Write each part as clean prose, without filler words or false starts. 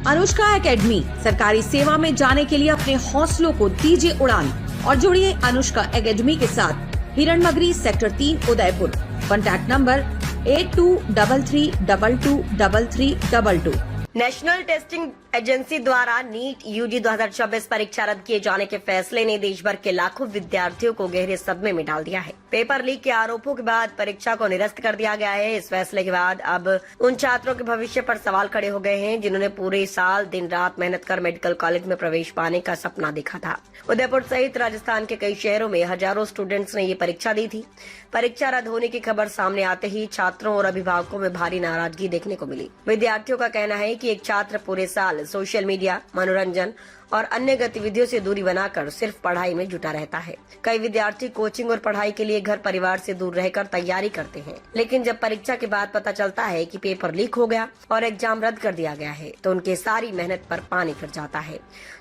Anushka academy, सरकारी सेवा में जाने के लिए अपने हौसलों को दीजिए उड़ान और जुड़िए अनुष्का एकेडमी के साथ। Hiranmagri sector 3 Udaipur. Contact number 8233223322। National testing agency द्वारा नीट यूजी 2024 परीक्षा रद्द किए जाने के फैसले ने देश भर के लाखों विद्यार्थियों को गहरे सदमे में डाल दिया है। पेपर लीक के आरोपों के बाद परीक्षा को निरस्त कर दिया गया है। इस फैसले के बाद अब उन छात्रों के भविष्य पर सवाल खड़े हो गए हैं जिन्होंने पूरे साल दिन रात मेहनत कर मेडिकल कॉलेज में प्रवेश पाने का सपना देखा था। उदयपुर सहित राजस्थान के कई शहरों में हजारों स्टूडेंट्स ने ये परीक्षा दी थी। परीक्षा रद्द होने की खबर सामने आते ही छात्रों और अभिभावकों में भारी नाराजगी देखने को मिली। विद्यार्थियों का कहना है कि एक छात्र पूरे साल सोशल मीडिया, मनोरंजन और अन्य गतिविधियों से दूरी बनाकर सिर्फ पढ़ाई में जुटा रहता है। कई विद्यार्थी कोचिंग और पढ़ाई के लिए घर परिवार से दूर रहकर तैयारी करते हैं, लेकिन जब परीक्षा के बाद पता चलता है कि पेपर लीक हो गया और एग्जाम रद्द कर दिया गया है तो उनके सारी मेहनत पर पानी फिर जाता है।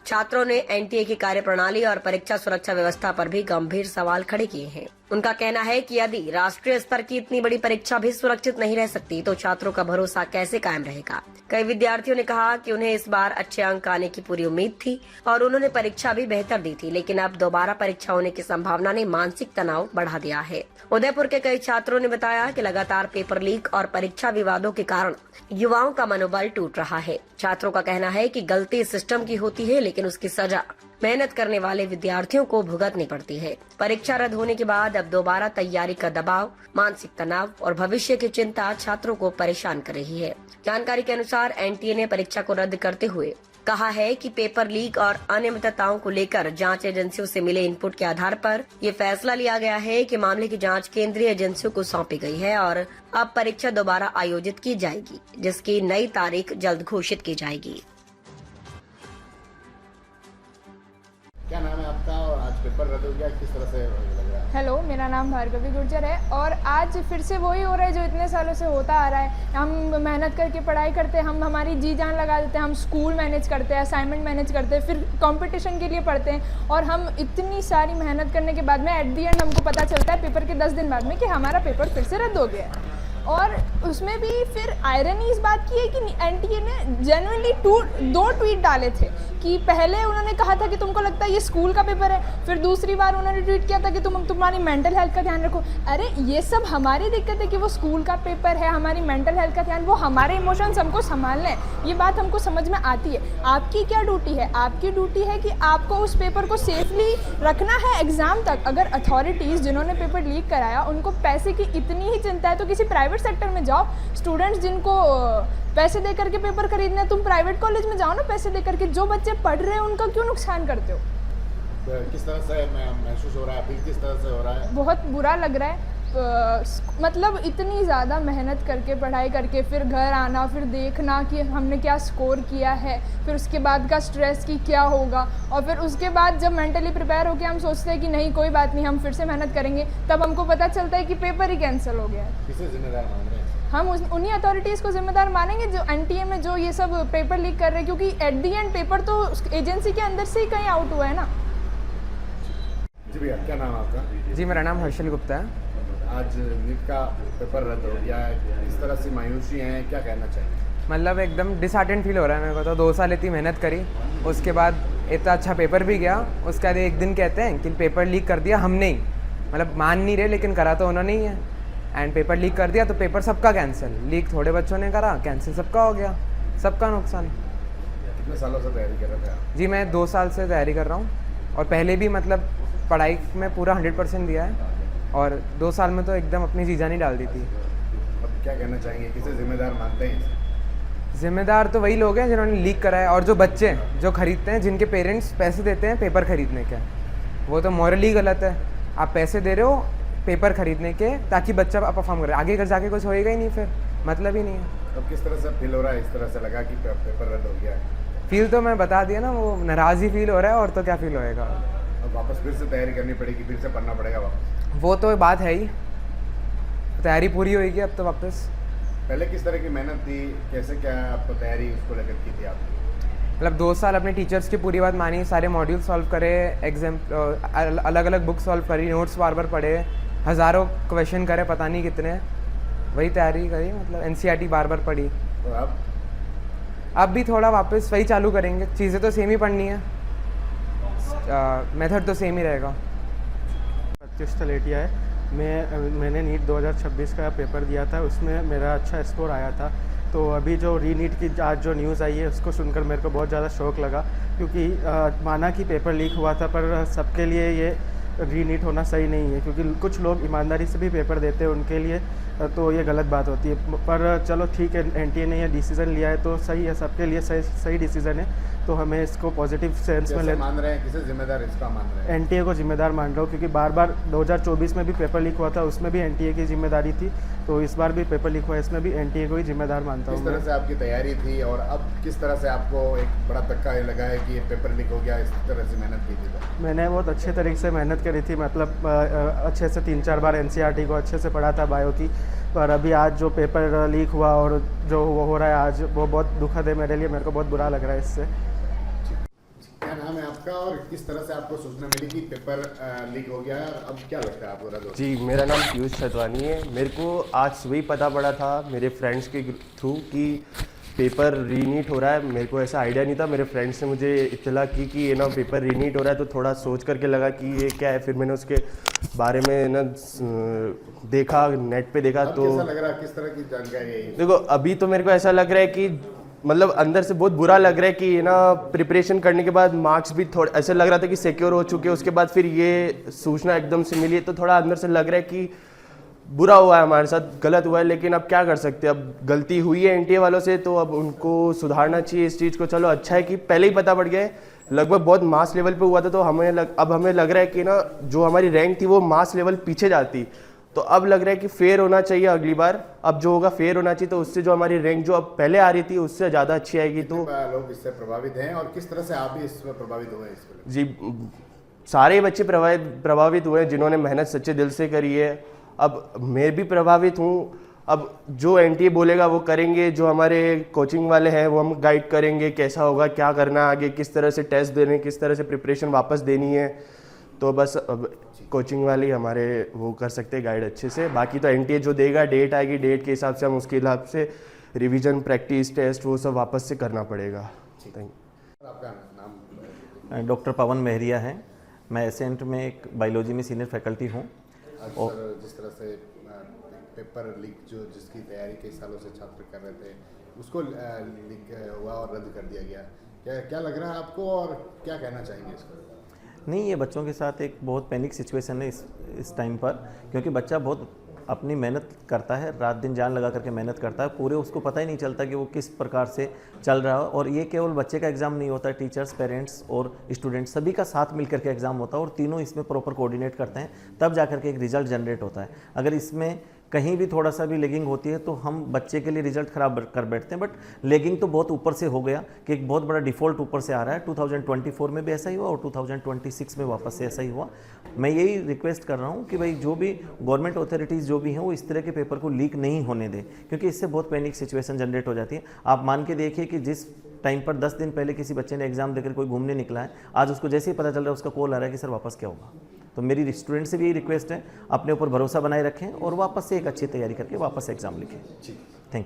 छात्रों ने एनटीए की कार्यप्रणाली और परीक्षा सुरक्षा व्यवस्था पर भी गंभीर सवाल खड़े किए हैं। उनका कहना है कि यदि राष्ट्रीय स्तर की इतनी बड़ी परीक्षा भी सुरक्षित नहीं रह सकती तो छात्रों का भरोसा कैसे कायम रहेगा। कई विद्यार्थियों ने कहा कि उन्हें इस बार अच्छे अंक आने की पूरी उम्मीद थी और उन्होंने परीक्षा भी बेहतर दी थी, लेकिन अब दोबारा परीक्षा होने की संभावना ने मानसिक तनाव बढ़ा दिया है। उदयपुर के कई छात्रों ने बताया कि लगातार पेपर लीक और परीक्षा विवादों के कारण युवाओं का मनोबल टूट रहा है। छात्रों का कहना है कि गलती सिस्टम की होती है, लेकिन उसकी सजा मेहनत करने वाले विद्यार्थियों को भुगतनी पड़ती है। परीक्षा रद्द होने के बाद अब दोबारा तैयारी का दबाव, मानसिक तनाव और भविष्य की चिंता छात्रों को परेशान कर रही है। जानकारी के अनुसार एनटीए ने परीक्षा को रद्द करते हुए कहा है कि पेपर लीक और अनियमितताओं को लेकर जांच एजेंसियों से मिले इनपुट के आधार पर ये फैसला लिया गया है कि मामले की जांच केंद्रीय एजेंसियों को सौंपी गई है और अब परीक्षा दोबारा आयोजित की जाएगी, जिसकी नई तारीख जल्द घोषित की जाएगी। क्या नाम है आपका और आज पेपर रद्द हो गया, किस तरह से लग रहा है? हेलो, मेरा नाम भार्गवी गुर्जर है और आज फिर से वही हो रहा है जो इतने सालों से होता आ रहा है। हम मेहनत करके पढ़ाई करते हैं, हम हमारी जी जान लगा देते हैं, हम स्कूल मैनेज करते हैं, असाइनमेंट मैनेज करते हैं, फिर कंपटीशन के लिए पढ़ते हैं और हम इतनी सारी मेहनत करने के बाद में एट दी एंड हमको पता चलता है पेपर के 10 दिन बाद में कि हमारा पेपर फिर से रद्द हो गया है। और उसमें भी फिर आयरनी इस बात की है कि एनटीए ने जेन्युइनली 2 ट्वीट डाले थे कि पहले उन्होंने कहा था कि तुमको लगता है ये स्कूल का पेपर है, फिर दूसरी बार उन्होंने ट्वीट किया था कि तुम्हारी मेंटल हेल्थ का ध्यान रखो। अरे ये सब हमारी दिक्कत है कि वो स्कूल का पेपर है, हमारी मेंटल हेल्थ का ध्यान, वो हमारे इमोशंस हमको संभालने हैं, ये बात हमको समझ में आती है। आपकी क्या ड्यूटी है? आपकी ड्यूटी है कि आपको उस पेपर को सेफली रखना है एग्जाम तक। अगर अथॉरिटीज़ जिन्होंने पेपर लीक कराया उनको पैसे की इतनी ही चिंता है तो किसी प्राइवेट सेक्टर में जाओ। स्टूडेंट्स जिनको पैसे दे करके पेपर खरीदने, तुम प्राइवेट कॉलेज में जाओ ना पैसे दे करके। जो बच्चे पढ़ रहे हैं उनका क्यों नुकसान करते हो? किस तरह से महसूस हो रहा है, अभी किस तरह से हो रहा है? बहुत बुरा लग रहा है। मतलब इतनी ज़्यादा मेहनत करके पढ़ाई करके फिर घर आना, फिर देखना कि हमने क्या स्कोर किया है, फिर उसके बाद का स्ट्रेस कि क्या होगा, और फिर उसके बाद जब मेंटली प्रिपेयर होकर हम सोचते हैं कि नहीं कोई बात नहीं हम फिर से मेहनत करेंगे, तब हमको पता चलता है कि पेपर ही कैंसिल हो गया है। किसे जिम्मेदार मान रहे हैं? हम उन्हीं अथॉरिटीज़ को जिम्मेदार मानेंगे जो एनटीए में जो ये सब पेपर लीक कर रहे हैं, क्योंकि एट दी एंड पेपर तो एजेंसी के अंदर से ही कहीं आउट हुआ है ना। जी भैया, क्या नाम है आपका? जी, मेरा नाम हर्षल गुप्ता है। आज नीट का पेपर रद्द हो गया है, इस तरह से मायूसी है, क्या कहना चाहिए? मतलब एकदम डिसहार्टेंड फील हो रहा है मेरे को। तो 2 साल इतनी मेहनत करी, उसके बाद इतना अच्छा पेपर भी गया, उसके बाद एक दिन कहते हैं कि पेपर लीक कर दिया हमने ही। मतलब मान नहीं रहे लेकिन करा तो उन्होंने ही है। एंड पेपर लीक कर दिया तो पेपर सबका कैंसिल। लीक थोड़े बच्चों ने करा, कैंसिल सबका हो गया, सबका नुकसान। कितने सालों से तैयारी कर रहे थे आप? जी, मैं 2 साल से तैयारी कर रहा हूँ और पहले भी मतलब पढ़ाई में पूरा 100% दिया है और 2 साल में तो एकदम अपनी जी जान डाल दी थी। अब क्या कहना चाहेंगे, किसे जिम्मेदार मानते हैं? जिम्मेदार तो वही लोग हैं जिन्होंने लीक कराया और जो बच्चे जो खरीदते हैं, जिनके पेरेंट्स पैसे देते हैं पेपर खरीदने के, वो तो मॉरली गलत है। आप पैसे दे रहे हो पेपर खरीदने के ताकि बच्चा परफॉर्म करे, आगे घर जाके कुछ होएगा ही नहीं, फिर मतलब ही नहीं है। अब किस तरह से फील हो रहा है? इस तरह से लगा कि पेपर रद्द हो गया है? फील तो मैं बता दिया ना, वो नाराज़ ही फील हो रहा है और तो क्या फील होएगा। अब वापस फिर से तैयारी करनी पड़ेगी, फिर से पढ़ना पड़ेगा वापस? वो तो बात है ही, तैयारी पूरी होएगी अब तो वापस। पहले किस तरह की मेहनत थी, कैसे क्या आपको तैयारी उसको लेकर की थी आपने? मतलब 2 साल अपने टीचर्स की पूरी बात मानी, सारे मॉड्यूल सॉल्व करे, एग्जाम अलग अलग बुक सॉल्व करी, नोट्स बार बार पढ़े, हज़ारों क्वेश्चन करे, पता नहीं कितने, वही तैयारी करी। मतलब एनसीईआरटी बार बार पढ़ी। तो अब अब भी थोड़ा वापस वही चालू करेंगे, चीज़ें तो सेम ही पढ़नी है, मेथड तो सेम ही रहेगा। प्रत्युष तलेटिया है। मैंने नीट 2026 का पेपर दिया था, उसमें मेरा अच्छा स्कोर आया था। तो अभी जो रीनीट की आज जो न्यूज़ आई है उसको सुनकर मेरे को बहुत ज़्यादा शौक लगा, क्योंकि माना कि पेपर लीक हुआ था, पर सबके लिए ये रीनीट होना सही नहीं है, क्योंकि कुछ लोग ईमानदारी से भी पेपर देते हैं, उनके लिए तो ये गलत बात होती है। पर चलो ठीक है, एनटीए ने ये डिसीज़न लिया है तो सही है, सबके लिए सही डिसीज़न है। तो हमें इसको पॉजिटिव सेंस में मान रहे हैं, किसे जिम्मेदार इसका मान रहे हैं? एनटीए को जिम्मेदार मान रहा हूँ, क्योंकि बार बार 2024 में भी पेपर लीक हुआ था, उसमें भी एनटीए की जिम्मेदारी थी। तो इस बार भी पेपर लीक हुआ है, इसमें भी एनटीए को ही जिम्मेदार मानता हूँ। किस तरह से आपकी तैयारी थी और अब किस तरह से आपको एक बड़ा धक्का लगा है कि ये पेपर लीक हो गया? इस तरह से मेहनत की थी तो मैंने बहुत अच्छे तरीके से मेहनत करी थी, मतलब अच्छे से 3-4 बार एनसीईआरटी को अच्छे से पढ़ा था बायो की। पर अभी आज जो पेपर लीक हुआ और जो हो रहा है आज, वो बहुत दुखद है मेरे लिए, मेरे को बहुत बुरा लग रहा है इससे। क्या नाम है आपका और किस तरह से आपको सूचना मिली कि पेपर लीक हो गया है, और अब क्या लगता है आपको? रद्द हो? जी, मेरा नाम पीयूष छतवानी है। मेरे को आज सुबह ही पता पड़ा था मेरे फ्रेंड्स के थ्रू कि पेपर रीनीट हो रहा है। मेरे को ऐसा आइडिया नहीं था, मेरे फ्रेंड्स ने मुझे इत्तला की कि ये ना पेपर रीनीट हो रहा है, तो थोड़ा सोच करके लगा कि ये क्या है। फिर मैंने उसके बारे में ना देखा, नेट पे देखा। तो कैसा लग रहा है, किस तरह की जानकारी है? देखो, अभी तो मेरे को ऐसा लग रहा है कि मतलब अंदर से बहुत बुरा लग रहा है कि ये ना प्रिपरेशन करने के बाद मार्क्स भी थोड़ा ऐसे लग रहा था कि सिक्योर हो चुके, उसके बाद फिर ये सूचना एकदम से मिली, तो थोड़ा अंदर से लग रहा है कि बुरा हुआ है, हमारे साथ गलत हुआ है। लेकिन अब क्या कर सकते हैं, अब गलती हुई है एनटीए वालों से, तो अब उनको सुधारना चाहिए इस चीज़ को। चलो अच्छा है कि पहले ही पता पड़ गया है, लगभग बहुत मास लेवल पे हुआ था, तो अब हमें लग रहा है कि ना जो हमारी रैंक थी वो मास लेवल पीछे जाती, तो अब लग रहा है कि फेयर होना चाहिए अगली बार। अब जो होगा फेयर होना चाहिए, तो उससे जो हमारी रैंक जो अब पहले आ रही थी उससे ज़्यादा अच्छी आएगी। तो लोग इससे प्रभावित हैं और किस तरह से आप भी इसमें प्रभावित हुए? इसमें जी, सारे बच्चे प्रभावित हुए जिन्होंने मेहनत सच्चे दिल से करी है। अब मैं भी प्रभावित हूँ। अब जो एनटीए बोलेगा वो करेंगे, जो हमारे कोचिंग वाले हैं वो हम गाइड करेंगे, कैसा होगा, क्या करना है आगे, किस तरह से टेस्ट देने, किस तरह से प्रिपरेशन वापस देनी है। तो बस अब कोचिंग वाले हमारे वो कर सकते हैं गाइड अच्छे से। बाकी तो एनटीए जो देगा, डेट आएगी, डेट के हिसाब से हम उसके हिसाब से रिवीजन, प्रैक्टिस, टेस्ट वो सब वापस से करना पड़ेगा। Thank you. आपका नाम? डॉक्टर पवन मेहरिया है। मैं एसेंट में एक बायोलॉजी में सीनियर फैकल्टी हूँ। और जिस तरह से पेपर लीक जो जिसकी तैयारी कई सालों से छात्र कर रहे थे, उसको लीक हुआ और रद्द कर दिया गया, क्या लग रहा है आपको और क्या कहना चाहेंगे इसको? नहीं, ये बच्चों के साथ एक बहुत पैनिक सिचुएशन है इस टाइम पर, क्योंकि बच्चा बहुत अपनी मेहनत करता है, रात दिन जान लगा करके मेहनत करता है, पूरे उसको पता ही नहीं चलता कि वो किस प्रकार से चल रहा है। और ये केवल बच्चे का एग्ज़ाम नहीं होता, टीचर्स, पेरेंट्स और स्टूडेंट्स सभी का साथ मिलकर के एग्ज़ाम होता है, और तीनों इसमें प्रॉपर कोऑर्डिनेट करते हैं, तब जा कर के एक रिजल्ट जनरेट होता है। अगर इसमें कहीं भी थोड़ा सा भी लेगिंग होती है तो हम बच्चे के लिए रिजल्ट ख़राब कर बैठते हैं। बट लेगिंग तो बहुत ऊपर से हो गया कि एक बहुत बड़ा डिफ़ॉल्ट ऊपर से आ रहा है। 2024 में भी ऐसा ही हुआ और 2026 में वापस से ऐसा ही हुआ। मैं यही रिक्वेस्ट कर रहा हूँ कि भाई जो भी गवर्नमेंट अथॉरिटीज़ जो भी हैं वो इस तरह के पेपर को लीक नहीं होने दें, क्योंकि इससे बहुत पैनिक सिचुएशन जनरेट हो जाती है। आप मान के देखिए कि जिस टाइम पर 10 दिन पहले किसी बच्चे ने एग्जाम देकर कोई घूमने निकला है, आज उसको जैसे ही पता चल रहा है उसका कॉल आ रहा है कि सर वापस क्या होगा। तो मेरी स्टूडेंट से भी यही रिक्वेस्ट है, अपने ऊपर भरोसा बनाए रखें और वापस से एक अच्छी तैयारी करके वापस एग्जाम लिखें।